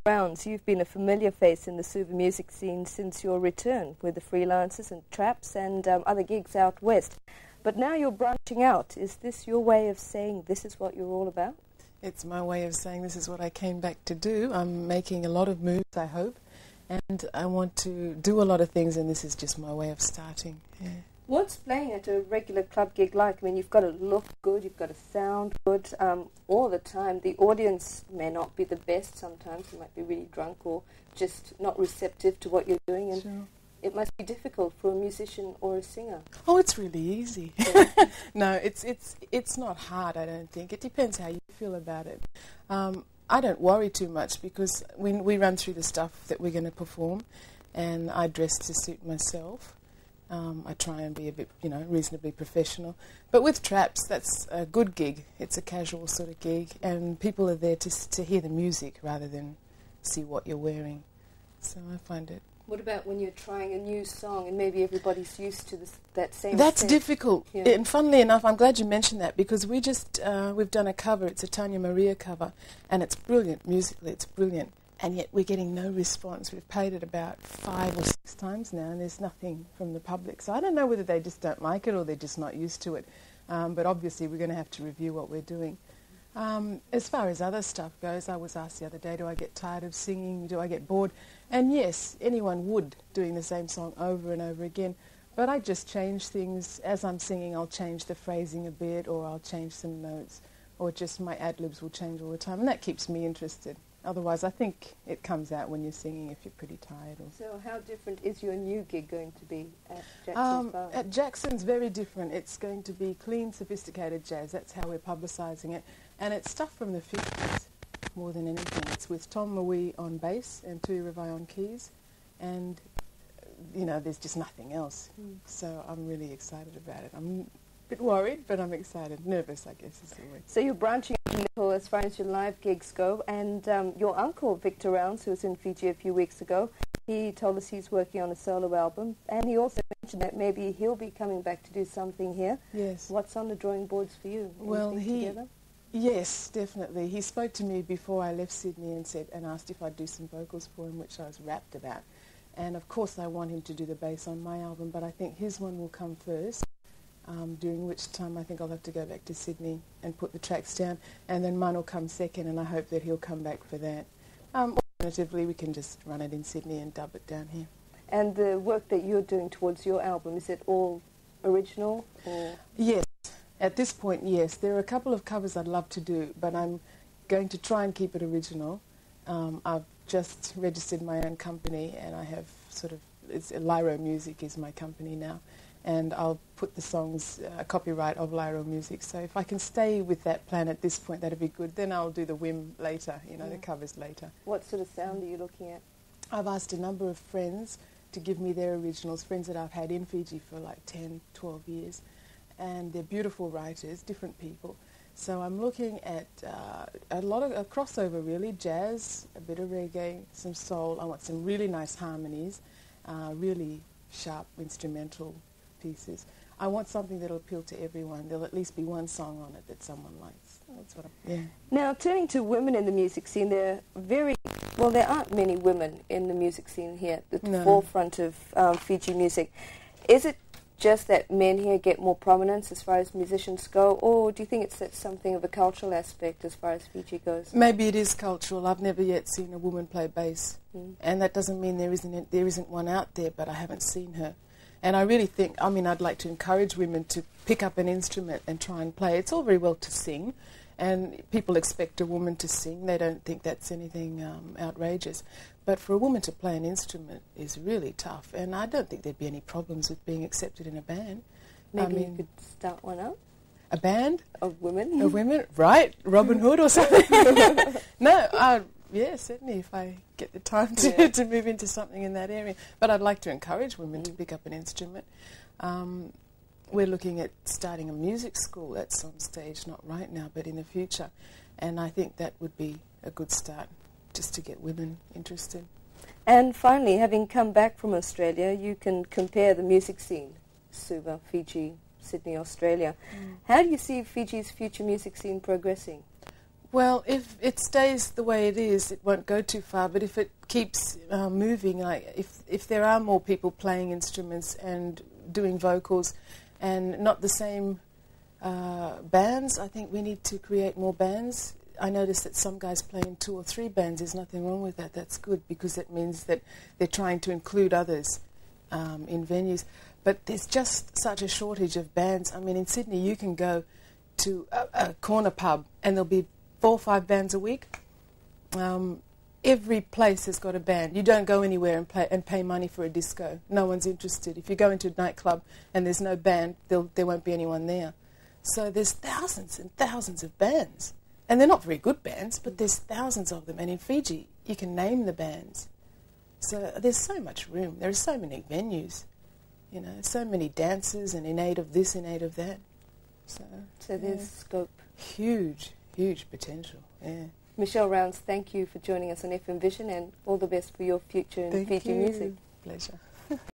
rounds, you've been a familiar face in the Suva music scene since your return with the Freelancers and Traps and other gigs out west. But now you're branching out. Is this your way of saying this is what you're all about? It's my way of saying this is what I came back to do. I'm making a lot of moves, I hope, and I want to do a lot of things, and this is just my way of starting. Yeah. What's playing at a regular club gig like? I mean, you've got to look good, you've got to sound good all the time. The audience may not be the best sometimes. You might be really drunk or just not receptive to what you're doing. And Sure. it must be difficult for a musician or a singer. Oh, it's really easy. No, it's not hard, I don't think. It depends how you feel about it. I don't worry too much because we run through the stuff that we're going to perform, and I dress to suit myself. I try and be a bit, reasonably professional. But with Traps, that's a good gig. It's a casual sort of gig, and people are there to hear the music rather than see what you're wearing. So I find it. What about when you're trying a new song and maybe everybody's used to that same That's set? difficult. Yeah. And funnily enough, I'm glad you mentioned that because we've done a cover. It's a Tanya Maria cover, and it's brilliant musically. It's brilliant. And yet we're getting no response. We've played it about 5 or 6 times now, and there's nothing from the public. So I don't know whether they just don't like it or they're just not used to it. But obviously we're going to have to review what we're doing. As far as other stuff goes, I was asked the other day, do I get tired of singing? Do I get bored? And yes, anyone would, doing the same song over and over again. But I just change things. As I'm singing, I'll change the phrasing a bit, or I'll change some notes, or just my ad-libs will change all the time. And that keeps me interested. Otherwise, I think it comes out when you're singing if you're pretty tired. So how different is your new gig going to be at Jackson's Bar? At Jackson's, very different. It's going to be clean, sophisticated jazz. That's how we're publicising it. And it's stuff from the 50s more than anything. It's with Tom Louis on bass and Tui Ravai on keys. And, there's just nothing else. So I'm really excited about it. I'm a bit worried, but I'm excited. Nervous, I guess, is the word. So you're branching out a little as far as your live gigs go, and your uncle, Victor Rounds, who was in Fiji a few weeks ago, he told us he's working on a solo album, and he also mentioned that maybe he'll be coming back to do something here. Yes. What's on the drawing boards for you? Well, Anything together? Yes, definitely. He spoke to me before I left Sydney and asked if I'd do some vocals for him, which I was rapt about. And of course I want him to do the bass on my album, but I think his one will come first. During which time I think I'll have to go back to Sydney and put the tracks down, and then mine will come second, and I hope that he'll come back for that. Alternatively, we can just run it in Sydney and dub it down here. And the work that you're doing towards your album, is it all original? Or? Yes. At this point, yes. There are a couple of covers I'd love to do, but I'm going to try and keep it original. I've just registered my own company, and I have Lyro Music is my company now. And I'll put the songs, copyright of Lyro Music. So if I can stay with that plan at this point, that'd be good. Then I'll do the whim later, the covers later. What sort of sound are you looking at? I've asked a number of friends to give me their originals, friends that I've had in Fiji for like 10, 12 years. And they're beautiful writers, different people. So I'm looking at a lot of a crossover, really, jazz, a bit of reggae, some soul. I want some really nice harmonies, really sharp instrumental pieces. I want something that'll appeal to everyone. There'll at least be one song on it that someone likes. That's what Now, turning to women in the music scene, there aren't many women in the music scene here at the forefront of Fiji music. Is it just that men here get more prominence as far as musicians go, or do you think it's something of a cultural aspect as far as Fiji goes? Maybe it is cultural. I've never yet seen a woman play bass, and that doesn't mean there isn't one out there, but I haven't seen her. And I really think, I'd like to encourage women to pick up an instrument and try and play. It's all very well to sing, and people expect a woman to sing. They don't think that's anything outrageous. But for a woman to play an instrument is really tough, and I don't think there'd be any problems with being accepted in a band. Maybe you could start one up? A band? Of women? Of women, right. Robin Hood or something. No, yeah, certainly if I get the time to move into something in that area. But I'd like to encourage women to pick up an instrument. We're looking at starting a music school at some stage, not right now, but in the future. And I think that would be a good start, just to get women interested. And finally, having come back from Australia, you can compare the music scene, Suva, Fiji, Sydney, Australia. How do you see Fiji's future music scene progressing? Well, if it stays the way it is, it won't go too far. But if it keeps moving, like if there are more people playing instruments and doing vocals, and not the same bands, I think we need to create more bands. I noticed that some guys play in 2 or 3 bands. There's nothing wrong with that. That's good, because it means that they're trying to include others in venues. But there's just such a shortage of bands. I mean, in Sydney, you can go to a corner pub and there'll be 4 or 5 bands a week. Every place has got a band. You don't go anywhere and pay money for a disco. No one's interested. If you go into a nightclub and there's no band, there won't be anyone there. So there's thousands and thousands of bands. And they're not very good bands, but there's thousands of them. And in Fiji, you can name the bands. So there's so much room. There are so many venues, you know, so many dancers and in aid of this, in aid of that. So there's scope. Huge, huge potential, yeah. Michelle Rounds, thank you for joining us on FM Vision, and all the best for your future in Fiji music. Pleasure.